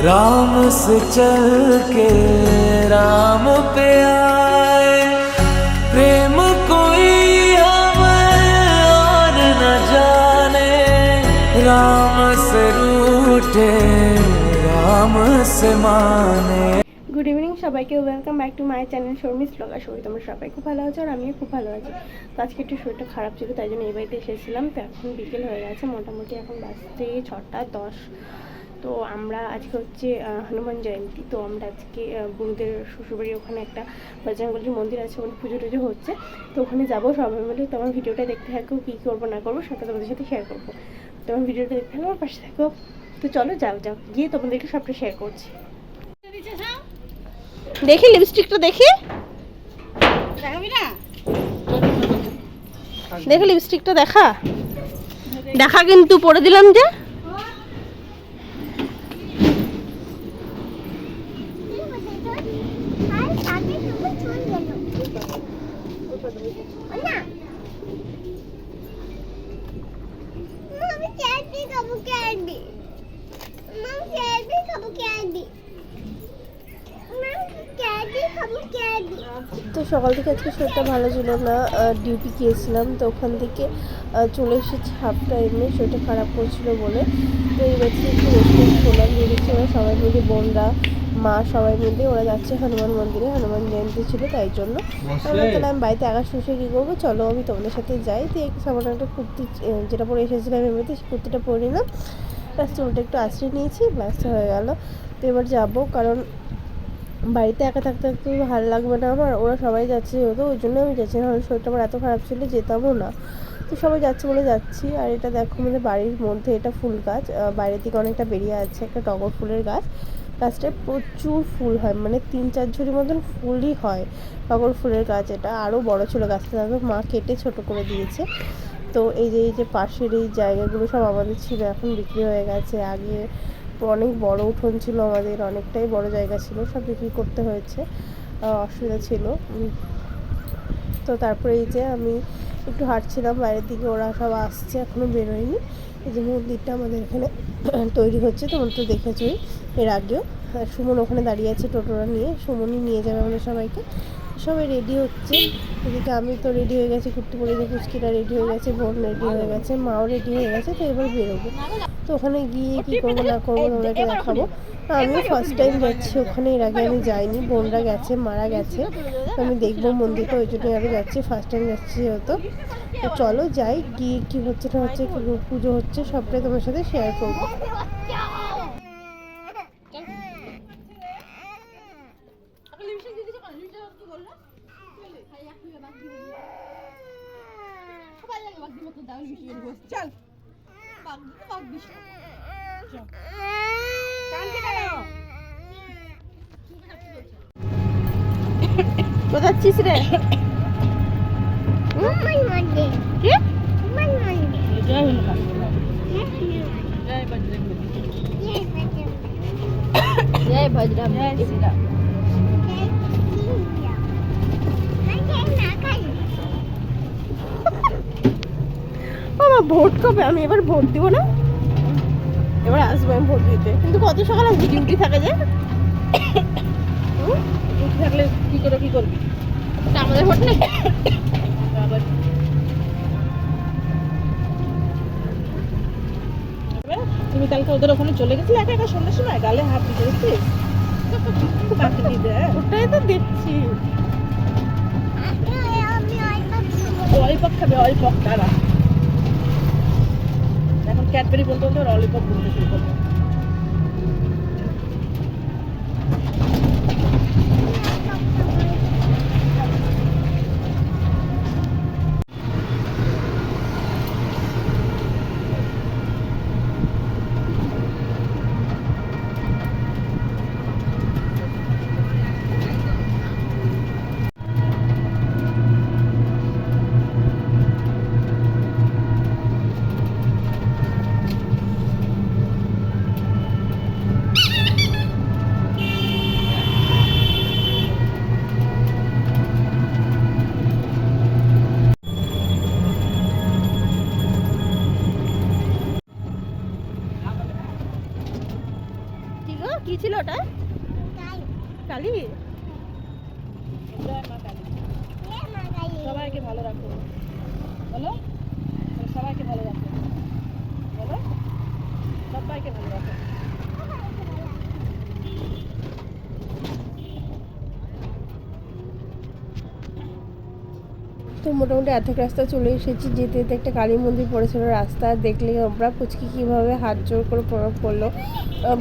राम से चल के राम पे आए, प्रेम कोई हमें और न जाने, राम से रूठे राम से माने। গুড ইভিনিং সবাইকে, welcome back to my channel Sharmi's blog. আর শরীর তোমরা সবাই খুব ভালো আছো আর আমিও খুব ভালো আছি। তো আজকে একটু শরীরটা খারাপ ছিল, তাই জন্য এই বাড়িতে এসেছিলাম। তো এখন বিকেল হয়ে গেছে, মোটামুটি এখন বাজতে 6:10। তো আমরা আজকে হচ্ছে হনুমান জয়ন্তী। তো আমরা আজকে গুরুদের শ্বশুরবাড়ির ওখানে একটা বজরঙ্গবলীর মন্দির আছে, ওখানে পুজো টুজো হচ্ছে। তো ওখানে যাবো সবাই মিলে। তোমার ভিডিওটা দেখতে থাকো, কী করবো না করবো সেটা তোমাদের সাথে শেয়ার করবো। তোমার ভিডিওটা দেখতে থাকো, আমার পাশে থাকো। তো চলো যাও গিয়ে তোমাদেরকে সবটা শেয়ার করছি। দেখি লিপস্টিকটা দেখি, দেখি লিপস্টিকটা দেখা দেখা কিন্তু পরে দিলাম যে। তো সকাল থেকে আজকে শরীরটা ভালো ছিল না, ডিউটি গিয়েছিলাম। তো ওখান থেকে চলে এসেছি হাফ টাইমে, শরীরটা খারাপ করছিল বলে। তো এই বছর একটু রেস্ট করলাম, বেরিয়েছি ওরা সবাই মিলে, বোনরা মা সবাই মিলে ওরা যাচ্ছে হনুমান মন্দিরে, হনুমান জয়ন্তী ছিল তাই জন্য। তাহলে আমি বাড়িতে আকাশ শুষে কী করবো, চলো আমি তোমাদের সাথে যাই। তো একটু সামান্য একটা কুর্তি যেটা পরে এসেছিলাম এমনিতে, সেই কুর্তিটা পরে নিলাম, ব্যাস চুলটা একটু আশ্রয় নিয়েছি, ব্যাস হয়ে গেল। তো এবার যাবো, কারণ বাড়িতে একা থাকতে থাকতে ভালো লাগবে না আমার। ওরা সবাই যাচ্ছে যেহেতু, ওই জন্য আমি যাচ্ছি না, শরীরটা আমার এত খারাপ ছিল যেতামও না। তো সবাই যাচ্ছে বলে যাচ্ছি। আর এটা দেখো আমাদের বাড়ির মধ্যে, এটা ফুল গাছ, বাইরের দিকে অনেকটা বেরিয়ে আছে একটা টগর ফুলের গাছ। গাছটায় প্রচুর ফুল হয়, মানে 3-4 ঝুড়ি মতন ফুলই হয়। টগর ফুলের গাছ, এটা আরও বড় ছিল গাছটা, তারপর মা কেটে ছোট করে দিয়েছে। তো এই যে পাশের এই জায়গাগুলো সব আমাদের ছিল, এখন বিক্রি হয়ে গেছে। আগে অনেক বড় উঠোন ছিল আমাদের, অনেকটাই বড় জায়গা ছিল, সব বিক্রি করতে হয়েছে, অসুবিধা ছিল। তো তারপরে এই যে আমি একটু হাঁটছিলাম বাইরের দিকে, ওরা সব আসছে, এখনও বেরোয়নি। এই যে মন্দিরটা আমাদের এখানে তৈরি হচ্ছে, তোমরা তো দেখেছই এর আগেও। সুমন ওখানে দাঁড়িয়ে আছে টোটোরা নিয়ে, সুমনই নিয়ে যাবে আমাদের সবাইকে। সবাই রেডি হচ্ছে, এদিকে আমি তো রেডি হয়ে গেছি, কুর্তি পরে যে পুচকিটা রেডি হয়ে গেছে, বোন রেডি হয়ে গেছে, মাও রেডি হয়ে গেছে। তো এবার বেরোবো। তো ওখানে গিয়ে কী করবো না করবো তোমাদেরকে দেখাবো। আমিও ফার্স্ট টাইম যাচ্ছি ওখানে, এর আগে আমি যাইনি, বোনরা গেছে, মারা গেছে। আমি দেখবো মন্দিরটা, ওই জন্যই আরও যাচ্ছি, ফার্স্ট টাইম যাচ্ছি যেহেতু। তো চলো যাই, গিয়ে কী হচ্ছে না হচ্ছে, পুজো হচ্ছে, সবটাই তোমার সাথে শেয়ার করবো। কোথাচ্ছিস রে? জয় বজরং আমার ভোট কবে? আমি এবার ভোট দিব না, এবার আসবো আমি ভোট দিতে। কিন্তু কত সকাল আসবি, ডিউটি থাকে যে। ডিউটি থাকলে কি করবি? আমাদের ভোট নেই। তুমি কালকে ওদের ওখানে চলে গেছিলে একা একা সন্ধ্যার সময়, গালে হাত দিতে দেখছিস? ওটাই তো দেখছি। ললিপপ খাবে, ললিপপ দাঁড়া। এখন ক্যাডবেরি বলতে বলতে ললিপপ বলতে শুরু করবে। কি ছিল ওটা? কালী। সবাইকে ভালো রাখো বলো, সবাইকে ভালো রাখো বলো, সবাইকে ভালো রাখো। তো মোটামুটি অর্ধেক রাস্তা চলে এসেছি। যেতে যেতে একটা কালী মন্দির পড়েছিল রাস্তা, দেখলে আমরা পুচকি কীভাবে হাত জোর করে প্রণাম করলো।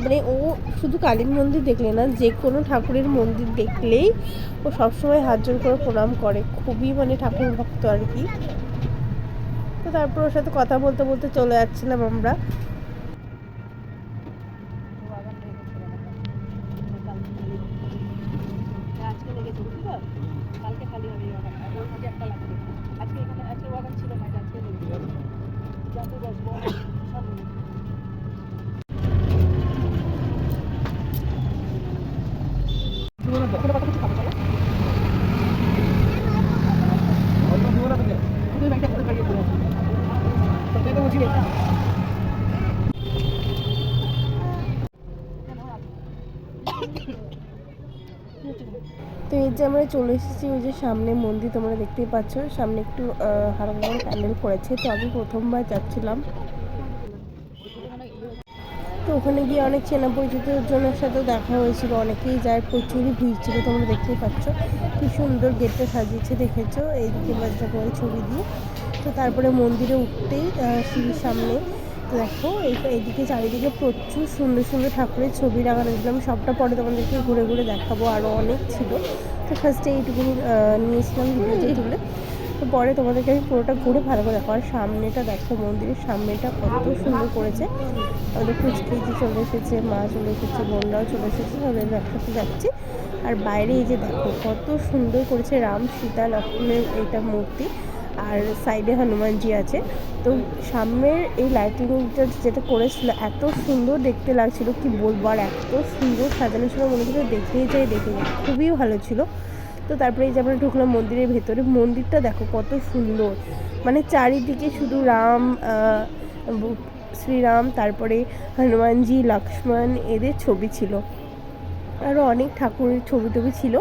মানে ও শুধু কালী মন্দির দেখলে না, যে কোনো ঠাকুরের মন্দির দেখলেই ও সবসময় হাত জোর করে প্রণাম করে, খুবই মানে ঠাকুর ভক্ত আর কি। তো তারপর ওর সাথে কথা বলতে বলতে চলে যাচ্ছিলাম আমরা। আজকে লেগেছে বুঝলো, কালকে খালি হবে একটা লাগবে। আজকে এখানে আজকে ওয়াগান ছিল না, আজকে লেগেছে জানতে বসবো সব তো এই যে আমরা চলে এসেছি ওই যে সামনে মন্দির, তোমরা দেখতেই পাচ্ছ সামনে একটু হালকা করে প্যান্ডেল করেছে। তো আমি প্রথমবার যাচ্ছিলাম, তো ওখানে গিয়ে অনেক চেনা পরিচিত জনের সাথে দেখা হয়েছিল, অনেকেই যায়, প্রচুরই ভিড় ছিল। তোমরা দেখতেই পাচ্ছ কি সুন্দর গেটটা সাজিয়েছে, দেখেছো এইদিকে বাচ্চা করে ছবি দিয়ে। তো তারপরে মন্দিরে উঠতেই সিঁড়ির সামনে দেখো এইদিকে চারিদিকে প্রচুর সুন্দর সুন্দর ঠাকুরের ছবি লাগানো ছিল। আমি সবটা পরে তোমাদেরকে ঘুরে ঘুরে দেখাবো, আরও অনেক ছিল। তো ফার্স্টে এইটুকুনি নিয়েছিলাম ভিডিওতে তুলে, তো পরে তোমাদেরকে আমি পুরোটা ঘুরে ভালো করে দেখো। আর সামনেটা দেখো, মন্দিরের সামনেটা কত সুন্দর করেছে। আমাদের কুচকেজি চলে এসেছে, মা চলে এসেছে, বোনরাও চলে এসেছে, তাহলে আমি একসাথে যাচ্ছি। আর বাইরে এই যে দেখো কত সুন্দর করেছে রাম সীতা লক্ষ্মণের এইটা মূর্তি, আর সাইডে হনুমানজি আছে। তো সামনের এই লাইটিংটা যেটা করেছিল এত সুন্দর দেখতে লাগছিল কি বলবো, আর এত সুন্দর সাজানো ছিল, মনে হচ্ছে দেখেই যাই খুবই ভালো ছিল। তো তারপরে এই যে আমরা ঢুকলাম মন্দিরের ভেতরে। মন্দিরটা দেখো কত সুন্দর, মানে চারিদিকে শুধু রাম, শ্রীরাম, তারপরে হনুমানজি, লক্ষ্মণ এদের ছবি ছিল, আরও অনেক ঠাকুরের ছবি টবি ছিল,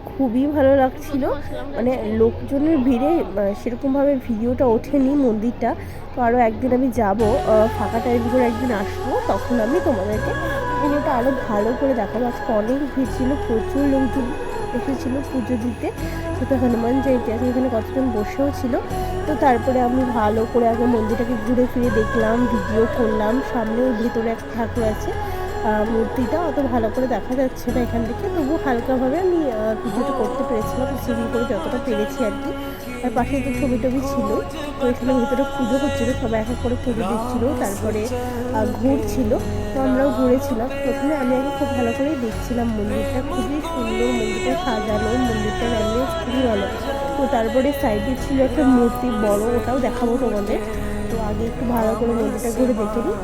খুবই ভালো লাগছিল। মানে লোকজনের ভিড়ে সেরকমভাবে ভিডিওটা ওঠেনি মন্দিরটা। তো আরও একদিন আমি যাব, ফাঁকা টাইম করে একদিন আসবো, তখন আমি তোমাদেরকে ভিডিওটা আরও ভালো করে দেখাবো। আজকে অনেক ভিড় ছিল, প্রচুর লোকজন এসেছিল পুজো দিতে। সেটা হনুমান জয়ন্তী আছে, এখানে কতজন বসেও ছিল। তো তারপরে আমি ভালো করে আগে মন্দিরটাকে ঘুরে ফিরে দেখলাম, ভিডিও করলাম। সামনে ওই ভেতরে একটা ঠাকুর আছে, মূর্তিটা অত ভালো করে দেখা যাচ্ছে না এখান থেকে, তবু হালকাভাবে আমি ভিডিওটা করতে পেরেছিলাম, সিঁড়ি করে যতটা পেরেছি আর কি। আর পাশে তো ছবি টবি ছিল। তো এখানে ভিতরে পুজো হচ্ছিলো, সবাই এক এক করে পুজো দিচ্ছিল, তারপরে ঘুরছিল। তো আমরাও ঘুরেছিলাম। প্রথমে আমি আগে খুব ভালো করে দেখছিলাম মন্দিরটা, খুবই সুন্দর মন্দিরটা সাজানো, মন্দিরটার অ্যাম্বিয়েন্স খুবই ভালো। তো তারপরে সাইডে ছিল একটা মূর্তি বড়, ওটাও দেখাবো তোমাদের। তো আগে একটু ভালো করে মন্দিরটা ঘুরে দেখে নিই।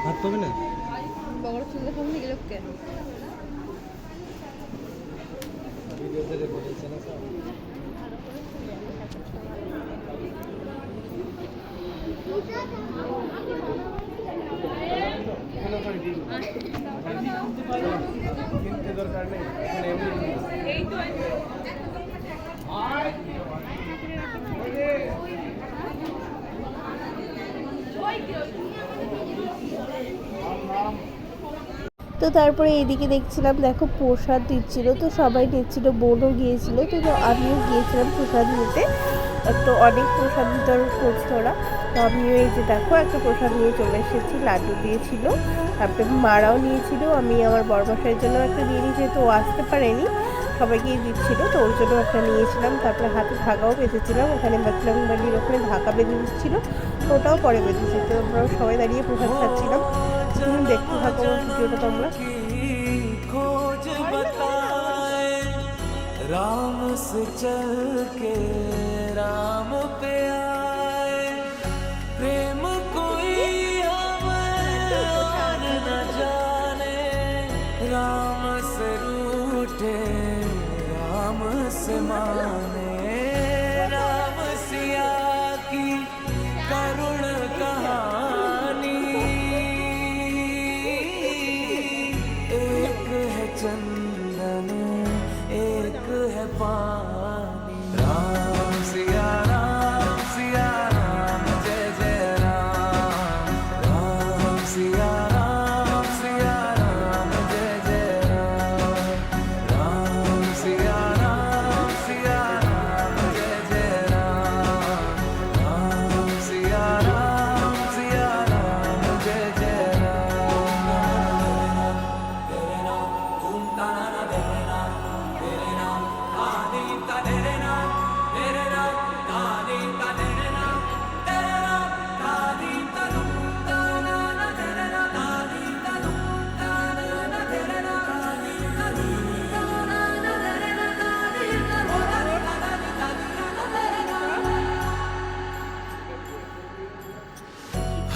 হাত পাবে না বড় চুল দেখাবো না গেলে কেন? দরকার নেই, এই তো তো তো তারপরে এদিকে দেখছিলাম দেখো প্রসাদ দিচ্ছিল, তো সবাই নিচ্ছিল, বোনও গিয়েছিল, তো আমিও গিয়েছিলাম প্রসাদ নিতে। তো অনেক প্রসাদ বিতরণ করছে ওরা, তো আমিও এই যে দেখো একটা প্রসাদ নিয়ে চলে এসেছি, লাড্ডু দিয়েছিল, তারপরে মারাও নিয়েছিল, আমি আমার বড়মশাইয়ের জন্য একটা নিয়ে নিই, যেহেতু ও আসতে পারেনি, সবাইকেই দিচ্ছিল, তো ওর জন্য একটা নিয়েছিলাম। তারপরে হাতে ধাগাও বেঁধেছিলাম, ওখানে বাতলাম বাড়ির ওখানে ধাগা বেঁধে দিচ্ছিলো, তো ওটাও পরে বেঁধেছি। তো আমরা সবাই দাঁড়িয়ে প্রসাদ খাচ্ছিলাম। তুমি দেখতে থাকো ভিডিওটা তোমরা। खोज बताए राम से चल के राम पे आए, प्रेम कोई हमें और न जाने, राम से रूठे राम से माने, राम सिया की करुण कहानी, एक है चंदन एक है पानी, राम सिया राम जय जय राम, राम सिया राम जय जय राम, राम सिया राम जय जय राम, राम सिया राम जय जय राम। तेरे नाम तुम ताना तेरे नाम आदि ता तेरे नाम आदि ता तेरे नाम आदि ता तुम ताना तेरे नाम आदि ता तुम ताना तेरे नाम आदि ता तुम ताना तेरे नाम आदि ता तेरे नाम।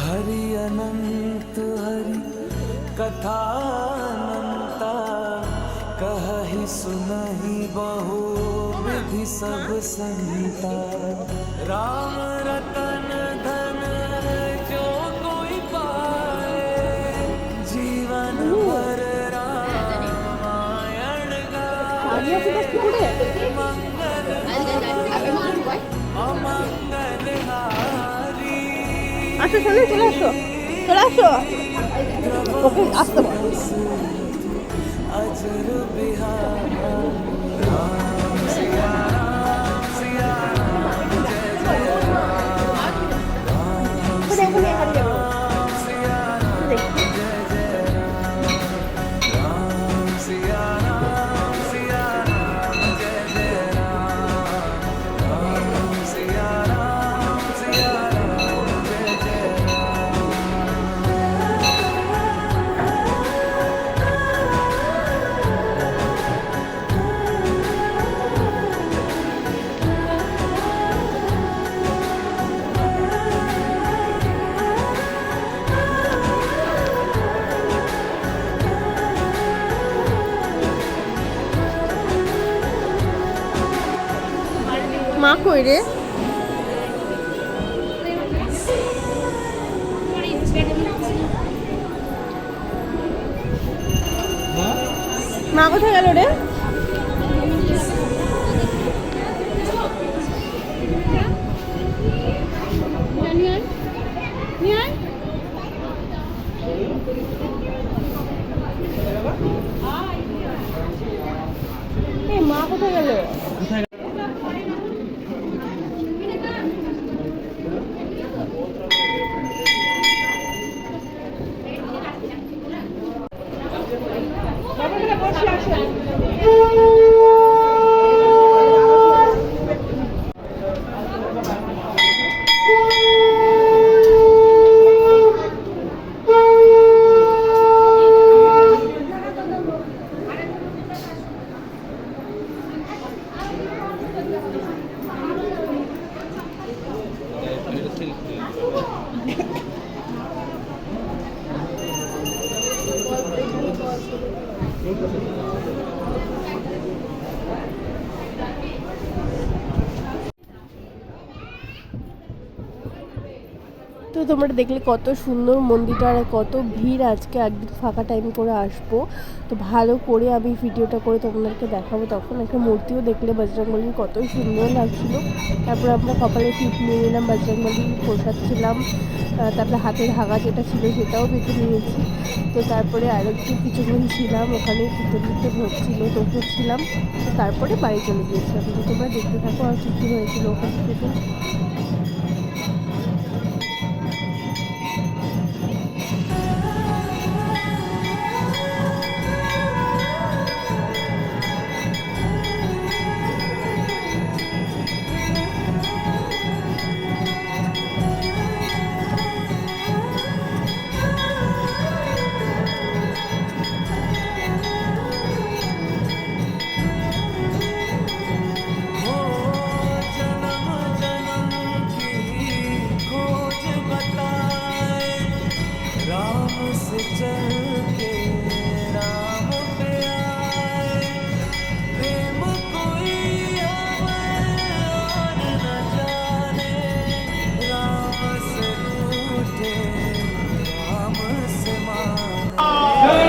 हरि अनंत हरि कथा अनंता, कहि सुनहि बहु विधि सब संता, राम रतन धन जो कोई पाए, जीवन भर रामायण गाए, मंगल अमंगल हारी, আসো শোনো, চলে আসো, চলে আসো, ওকে আসতে বল। अजर बिहार, राम सिया राम जय जय राम, राम सिया राम जय जय राम, राम सिया राम जय जय राम, राम सिया राम जय जय राम। মা কই রে? মা কোথায় গেল রে? এই মা কোথায় গেল? তো তোমরা দেখলে কত সুন্দর মন্দিরটা আর কত ভিড়। আজকে একদিন ফাঁকা টাইম করে আসবো, তো ভালো করে আমি ভিডিওটা করে তোমাদেরকে দেখাবো। তখন একটা মূর্তিও দেখলে বজরংবলীর, কত সুন্দর লাগছিল। তারপর আমরা কপালে টিপ নিয়ে নিলাম, বজরংবলীর প্রসাদ ছিলাম। তারপরে হাতের হাগা যেটা ছিল সেটাও বেঁধে নিয়েছি। তো তারপরে আরেকটু কিছুক্ষণ ছিলাম ওখানে, কীর্তন হচ্ছিল, তো ছিলাম। তো তারপরে বাড়ি চলে গিয়েছিলাম। তো তোমরা দেখতে থাকো আর কী কী হয়েছিল ওখান থেকে। हो जन्म जन्म की खोज बताए, राम से चल के राम पे आए, प्रेम कोई हमें और न जाने, राम से रूठे राम से माने,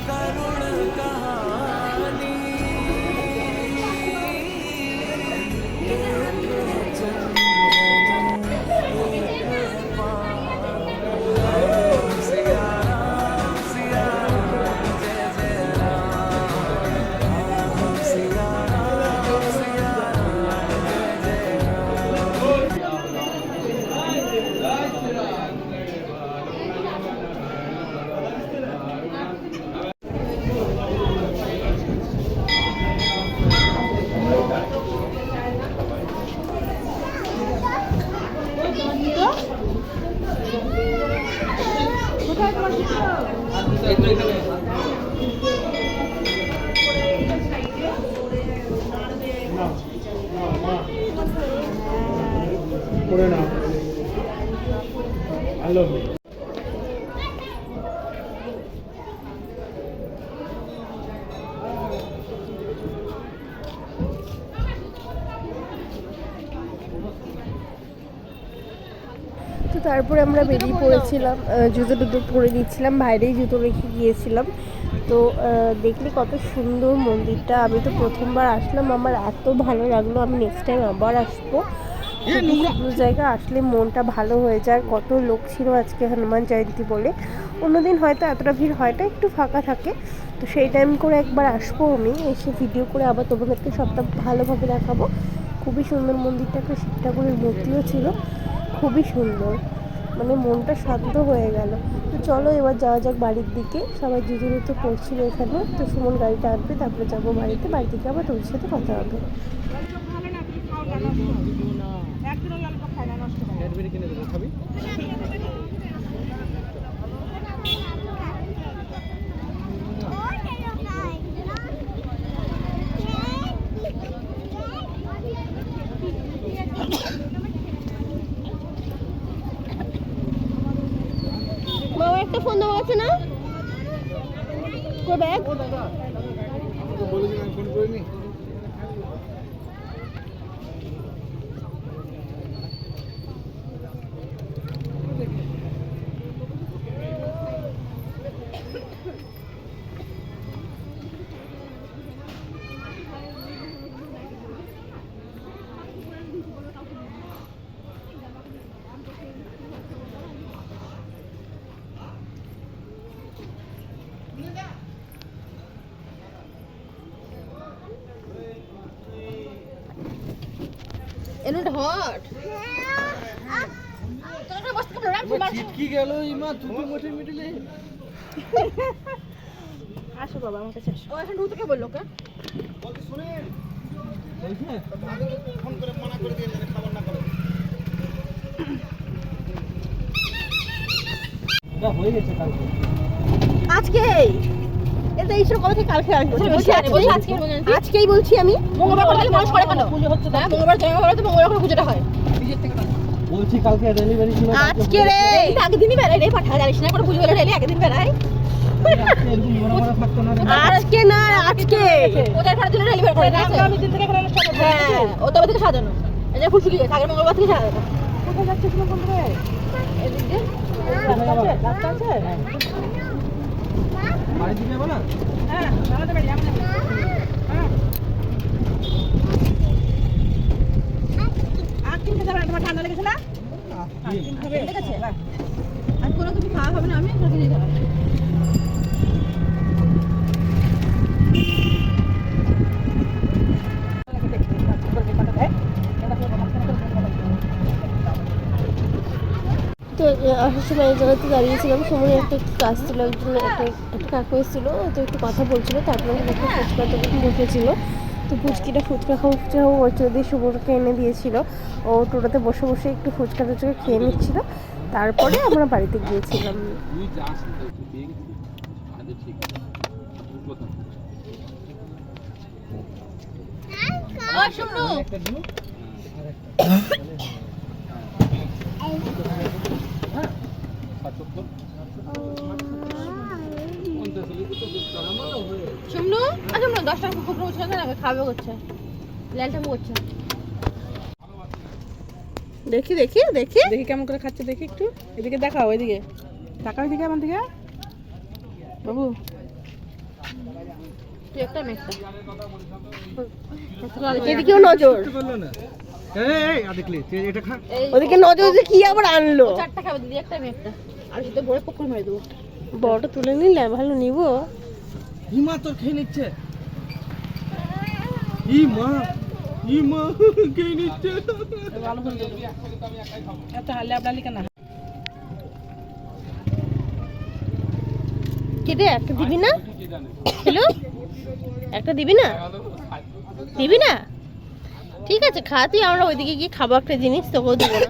करुण कहानी করে না হ্যালো তো তারপরে আমরা বেরিয়ে পড়েছিলাম, জুতো টুতো পরে নিচ্ছিলাম, বাইরেই জুতো রেখে গিয়েছিলাম। তো দেখলে কত সুন্দর মন্দিরটা। আমি তো প্রথমবার আসলাম, আমার এত ভালো লাগলো, আমি নেক্সট টাইম আবার আসবো। সুন্দর জায়গা আসলে মনটা ভালো হয়ে যায়। কত লোক ছিল আজকে হনুমান জয়ন্তী বলে, অন্যদিন হয়তো এতটা ভিড় হয়তো একটু ফাঁকা থাকে। তো সেই টাইম করে একবার আসবো আমি, এসে ভিডিও করে আবার তোমাদেরকে সবটা ভালোভাবে দেখাবো। খুবই সুন্দর মন্দিরটা, একটা শিব ঠাকুরের মূর্তিও ছিল, খুবই সুন্দর, মানে মনটা শান্ত হয়ে গেল। তো চলো এবার যাওয়া যাক বাড়ির দিকে। সবাই জুজুরুতে পড়ছিল এখানে। তো সুমন গাড়িটা আসবে, তারপরে যাবো বাড়িতে। বাড়ি থেকে আবার তোর সাথে কথা হবে। একদিনও ললিপপ খায় না, নষ্ট করে। ক্যাডবেরি কিনে দেবো, খাবি? বাবা একটা ফোন দেওয়া আছে না? ব্যাগ আমাকে বলেছিলাম ফোন করিনি। এনটা হট তোরা বসতে পারো রাখো বাস। চিটকি গেল ইমা, তুই মোটে মিটলে। আসো বাবা আমার কাছে আসো। ও এখন ঢুকতে কে বললো কা? বলতে শুনেন বলছে ফোন করে মানা করে দিয়ে খাবার না করে। না হয়ে গেছে কালকে, আজকে এটা এইসব কবে থেকে কালকে আসবে? আজকেই বলছি আমি। মঙ্গলবার করে মানুষ করে কেন? পুজো হচ্ছে না, মঙ্গলবার জায়গা করে তো মঙ্গলবার করে পুজোটা হয় নিজের থেকে। বলছি কালকে ডেলিভারি ছিল। আজকে রে আগের দিনই বেড়াই রে, পাঠা জানিস না, করে পুজো বেড়াই রে, আগের দিন বেড়াই। আজকে না, আজকে ওদের ঘরে দিলে ডেলিভারি করে না, আমি দিন থেকে এখানে অনুষ্ঠান। হ্যাঁ ও তবে থেকে সাজানো। এই যে ফুল শুকিয়ে গেছে আগের মঙ্গলবার থেকে ছাড়া কোথায় যাচ্ছে তুমি বন্ধু রে এদিক দিয়ে রাস্তা আছে বাড়ি দিকে যাবো না? হ্যাঁ আমাদের বাড়ি আমাদের হ্যাঁ আর কিনতে যাবে তোমার ঠান্ডা লেগেছে না ঠিক আছে আর কোনো কিছু খাওয়া হবে না আমি তোকে নিয়ে যাবো তো আসার সময় এই জায়গাতে দাঁড়িয়েছিলাম, সময় একটা কাজ ছিল, একজন একটা কাকু এসেছিলো, তো একটু কথা বলছিলো, তারপরে একটা ফুচকা তখন বসেছিলো। তো ফুচকিটা ফুচকা খাবো বলছিল দিয়ে শুভকে এনে দিয়েছিলো। ও টোটোতে বসে বসে একটু ফুচকা টুচকা খেয়ে নিচ্ছিলো, তারপরে আমরা বাড়িতে গিয়েছিলাম। শুনলু আচ্ছা 10 টাকা কুকুর ফুচকা না খাবে করছে লালটা করছে দেখি দেখি দেখি দেখি কেমন করে খাচ্ছে দেখি একটু এদিকে দেখাও এদিকে টাকা ওইদিকে আমার দিকে বাবু তুই একটা মেখটা এদিকেও নজর, করলো না এই দেখলি এটা খা। ওদিকে নজর যে কি আবার আনলো। চারটা খাবে দিদি একটা মেখটা আর যদি বড় পকর মেরে দেবো বড়টা তুলে নিলে ভালো নিব। ইমা তোর খেয়ে নিচ্ছে, ইমা খেয়ে নিচ্ছে। ভালো করে দেবো এত হালে আপনালি কেন কেটে একটা দিবি না? হ্যালো একটা দিবি না? দিবি না? ঠিক আছে খা তুই, আমরা ওইদিকে গিয়ে খাবো একটা জিনিস, তোকেও দেবো না।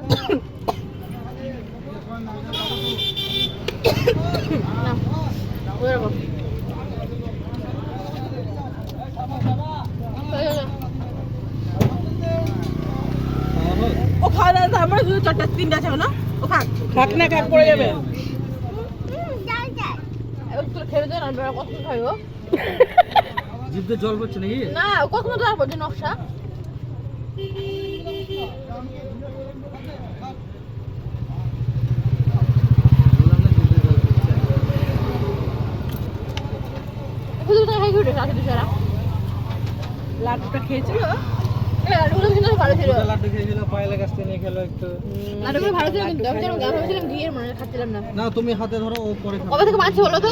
ও খাওয়া দাওয়া আমরা শুধু 4টা 3টা আছে না ও খাক না খাক পড়ে যাবে একটু খেয়ে দেন আমরা কত খাইবো জিভে জল পড়ছে নাকি? না কখনো তো আর বলছে নকশা লাড্ডুটা খেয়েছিল লাড্ডুগুলো কিন্তু ভালো ছিল লাড্ডু খেয়েছিল, পায়েলে গাছ নিয়ে খেলো একটু। লাড্ডুগুলো ভালো ছিল কিন্তু আমি যেমন ভেবেছিলাম ঘিয়ের মনে খাচ্ছিলাম না না তুমি হাতে ধরো, ও পরে খাবে। কবে থেকে বাঁচছে বলো তো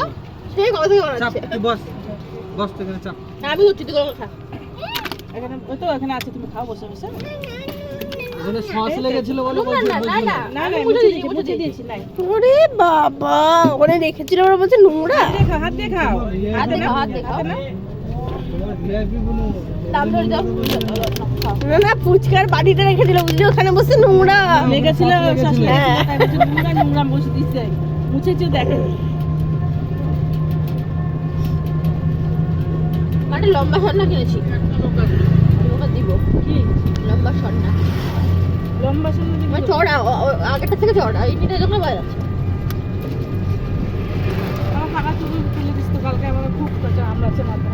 সেই কবে থেকে চাপ বানাচ্ছে তুই বস, বস তুই এখানে চাপ। আমি উঠছি তুই করে খা এখানে ওই তো এখানে আছে তুমি খাও বসে বসে এখানে শ্বাস লেগেছিল বলে না না না না না না মুছে দিয়েছি নাই ওরে বাবা ওখানে রেখেছিল, ওরা বলছে নোংরা। হাত দিয়ে খাও হাত দিয়ে খাও হাত দিয়ে খাও না তোমার ভিআইপি গুলো দাম ধরে দাও না না ফুচকার বাটিটা রেখেছিল বুঝলি, ওখানে বসে নোংরা লেগেছিল হ্যাঁ। নোংরা নোংরা বসে দিচ্ছে মুছেছে দেখে মানে লম্বা সন্না কিনেছি ওটা দিব কি লম্বা সন্না লম্বা সন্না দিব মানে চড়া আগেরটা থেকে চড়া এইটা যখন বাজে আছে আমার ফাঁকা চুল তুলে দিস তো কালকে আমার খুব কাছে আমরা আছে মাথা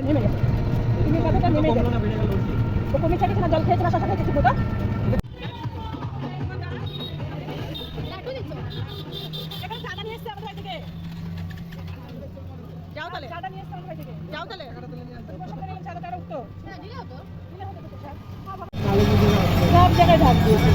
নেমে গেছে তুমি কথাটা নেমে গেছে তো তুমি চাইলে কিনা জল খেয়েছ না সাথে কিছু কথা এখানে চাটা নিয়ে এসছে আমাদের থেকে যাও তাহলে চাটা নিয়ে এসছে আমাদের থেকে যাও তাহলে চাটা তারা উঠতো না দিলেও তো সব জায়গায় ঢাক দিয়েছে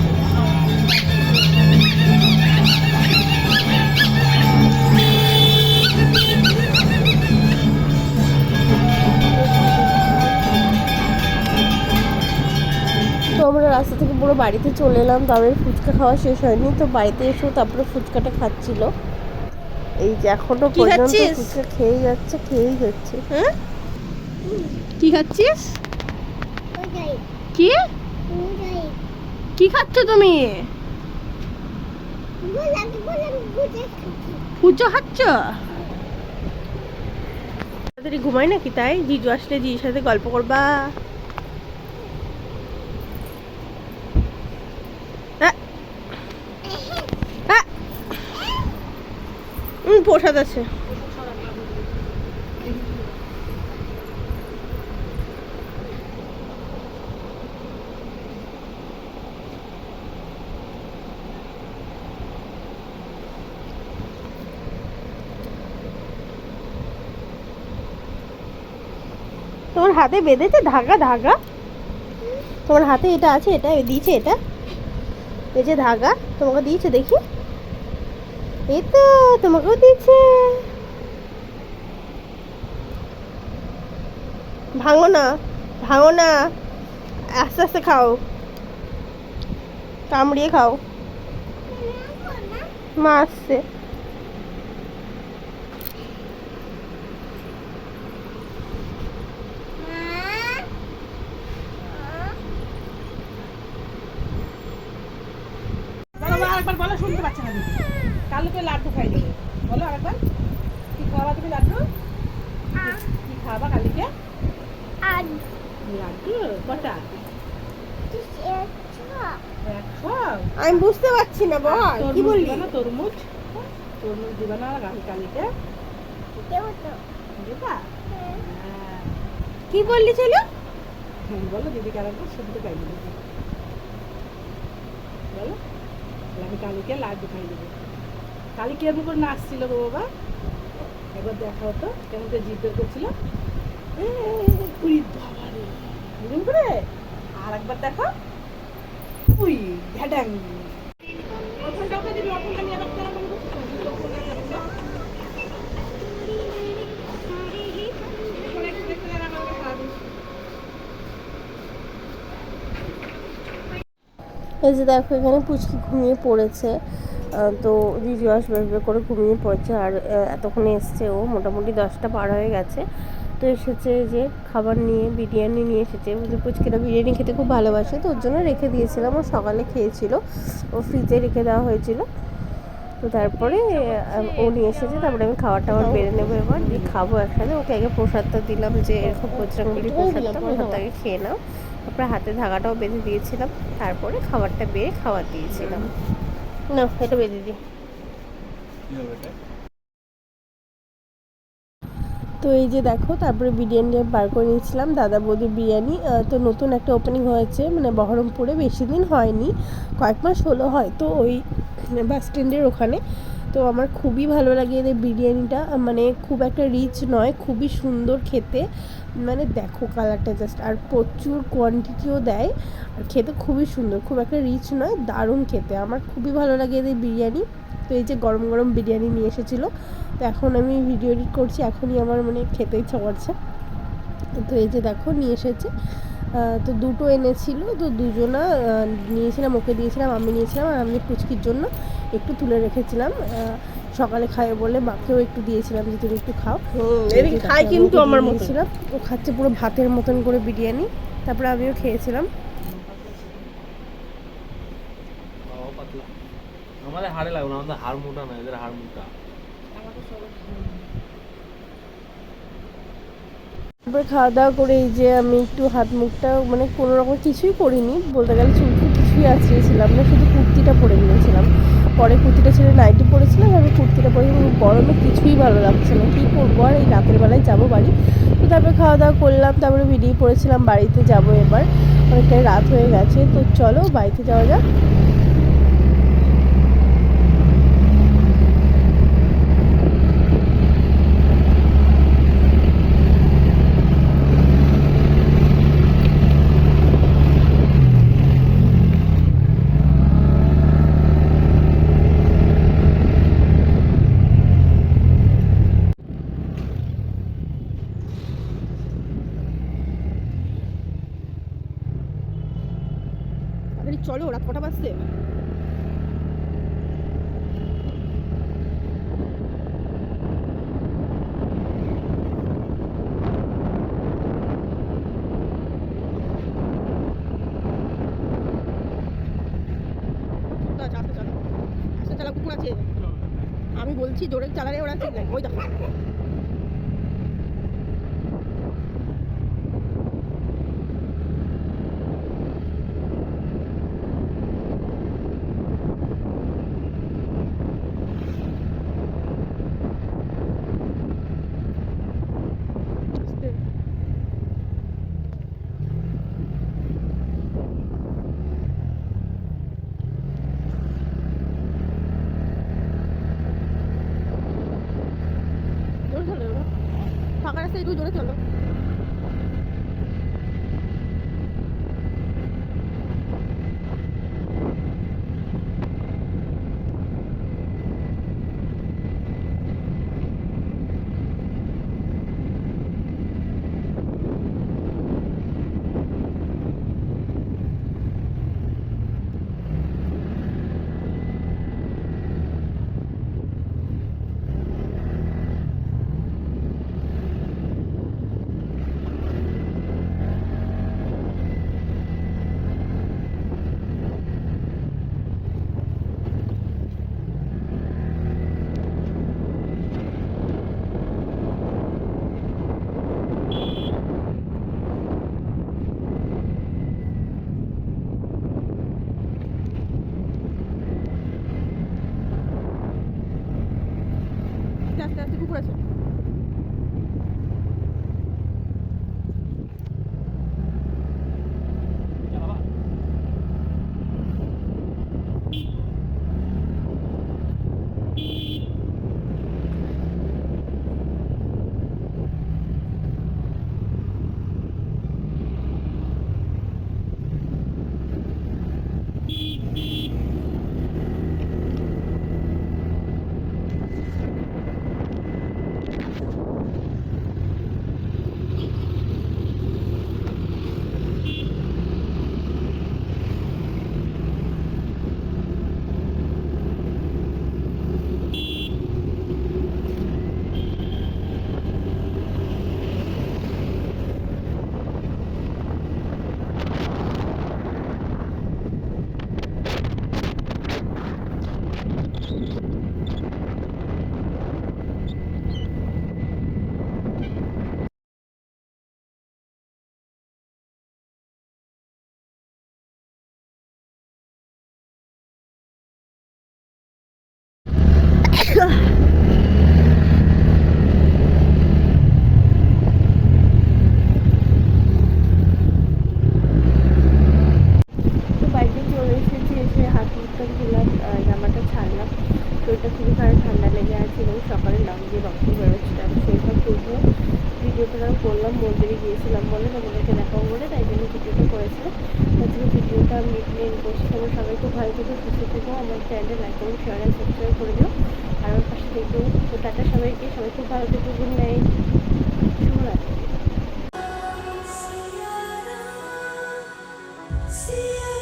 তো আমরা রাস্তা থেকে পুরো বাড়িতে চলে এলাম, তবে ফুচকা খাওয়া শেষ হয়নি, তো বাড়িতে এসেও তারপরে ফুচকাটা খাচ্ছিল। এই যে এখনো পর্যন্ত ফুচকা খেয়েই যাচ্ছে। হ্যাঁ কি খাচ্ছিস? কি কি খাচ্ছ তুমি? ফুচকা খাচ্ছ? তাড়াতাড়ি ঘুমাই নাকি তাই? জিজু আসলে জিজুর সাথে গল্প করবা? প্রসাদ আছে। তোমার হাতে বেঁধেছে ধাগা ধাগা? তোমার হাতে এটা আছে, এটা দিয়েছে, এটা এই যে ধাগা তোমাকে দিয়েছে, দেখি। এই তো তোমাকেও দিয়েছে। ভাঙো না, ভাঙো না, আস্তে আস্তে খাও, কামড়িয়ে খাও। মা আসছে। বলো মা, আরেকবার বলো, শুনতে পাচ্ছে না দিদি। কালকে লাড্ডু খাই দেবে, বলো আরেকবার। কি খাওয়াবা তুমি লাড্ডু? কি খাওয়াবা কালকে? লাড্ডু কটা? 100? আমি বুঝতে পারছি না, বল কি তরমুজ বললি? দিবা না? তরমুজ তরমুজ দিবা না কালকে? দিবা? হ্যাঁ। কি বললি ছিল? বলো দিদিকে আরেকবার, শুনতে পাইনি দিদি। বলো, আমি কালকে লাড্ডু খাই দেবো। কালি কেমন করে নাচছিল গো বাবা, একবার দেখা হতো কেমন করে জিদ বের করছিল। উই বাবা রে, এরকম করে আর একবার দেখো। উই ঢ্যাডাং। ওখানটা ওকে দিবি, ওখানটা নিয়ে রাখতে হবে। এই যে দেখো এখানে পুচকি ঘুমিয়ে পড়েছে। তো দিদি আসবে আসবে করে ঘুমিয়ে পড়েছে। আর এতক্ষণে এসছে ও, মোটামুটি 10টা পার হয়ে গেছে। তো এসেছে যে খাবার নিয়ে, বিরিয়ানি নিয়ে এসেছে। পুচকিটা বিরিয়ানি খেতে খুব ভালোবাসে, তো ওর জন্য রেখে দিয়েছিলাম। ও সকালে খেয়েছিল, ও ফ্রিজে রেখে দেওয়া হয়েছিল। তো তারপরে ও নিয়ে এসেছে, তারপরে আমি খাবার টাবার বেড়ে নেবো, এবার দিয়ে খাবো একসাথে। ওকে আগে প্রসাদটা দিলাম, যে এরকম বজরংবলির প্রসাদটা আগে খেয়ে নাও। তারপরে হাতে ধাগাটাও বেঁধে দিয়েছিলাম, তারপরে খাবারটা বেড়ে খাওয়া দিয়েছিলাম। না এটা বেঁধে দিই। তো এই যে দেখো, তারপরে বিরিয়ানি বার করে নিয়েছিলাম, দাদা বৌদির বিরিয়ানি। তো নতুন একটা ওপেনিং হয়েছে, মানে বহরমপুরে, বেশি দিন হয়নি, কয়েক মাস হলো হয়তো, ওই বাস স্ট্যান্ডের ওখানে। তো আমার খুবই ভালো লাগে এদের বিরিয়ানিটা, মানে খুব একটা রিচ নয়, খুবই সুন্দর খেতে। মানে দেখো কালারটা জাস্ট, আর প্রচুর কোয়ান্টিটিও দেয়, আর খেতে খুবই সুন্দর, খুব একটা রিচ নয়, দারুণ খেতে, আমার খুবই ভালো লাগে এদের বিরিয়ানি। তো এই যে গরম গরম বিরিয়ানি নিয়ে এসেছিলো, তো এখন আমি ভিডিও এডিট করছি, এখনই আমার মানে খেতে ইচ্ছা করছে। তো এই যে দেখো নিয়ে এসেছে, তো দুটো এনেছিল, তো দুজনা নিয়েছিলাম, ওকে দিয়েছিলাম, আমি নিয়েছিলাম, আর আমি পুচকির জন্য একটু তুলে রেখেছিলাম, সকালে খায় বলে মাকেও একটু দিয়েছিলাম যে তুমি একটু খাও। এদিকে খাই কিন্তু আমার দিয়েছিলাম, ও খাচ্ছে পুরো ভাতের মতন করে বিরিয়ানি, তারপরে আমিও খেয়েছিলাম। আমাদের হাড়ে লাগবে না, আমাদের হাড় মোটা না, এদের হাড় মোটা। তারপরে খাওয়া দাওয়া করে এই যে আমি একটু হাত মুখটা, মানে কোনো রকম কিছুই করিনি বলতে গেলে, চুলফুল কিছুই আঁচড়িয়েছিলাম না, শুধু কুর্তিটা পরে নিয়েছিলাম। পরে কুর্তিটা ছেড়ে নাইটি পরেছিলাম, আমি কুর্তিটা পরে গরমে কিছুই ভালো লাগছে না, কী করবো আর, এই রাতের বেলায় যাবো বাড়ি। তো তারপরে খাওয়া দাওয়া করলাম, তারপরে বেরিয়ে পড়েছিলাম, বাড়িতে যাব এবার, অনেকটাই রাত হয়ে গেছে। তো চলো বাড়িতে যাওয়া যাক। চলো, রাত কটা বাজছে? আমি বলছি জোরে চালালে ওরা ঠিক নাই, ওই দেখো। ফাঁকা রাস্তায় একটু জোরে চলো। গেছিলাম বলে তোমাদেরকে দেখাবো বলে, তাই জন্য ভিডিওটা করেছিলাম। আজকে ভিডিওটা আমি এন্ড করছি। তোমরা সবাই খুব ভালো থেকো, সুস্থ থেকো। আমার চ্যানেলটা লাইক করো, শেয়ার আর সাবস্ক্রাইব করে দিও। আর আমার পাশে থেকো। তো টাটা সবাইকে, সবাই খুব ভালো থেকো। গুড নাইট, শুভরাত্রি। See ya.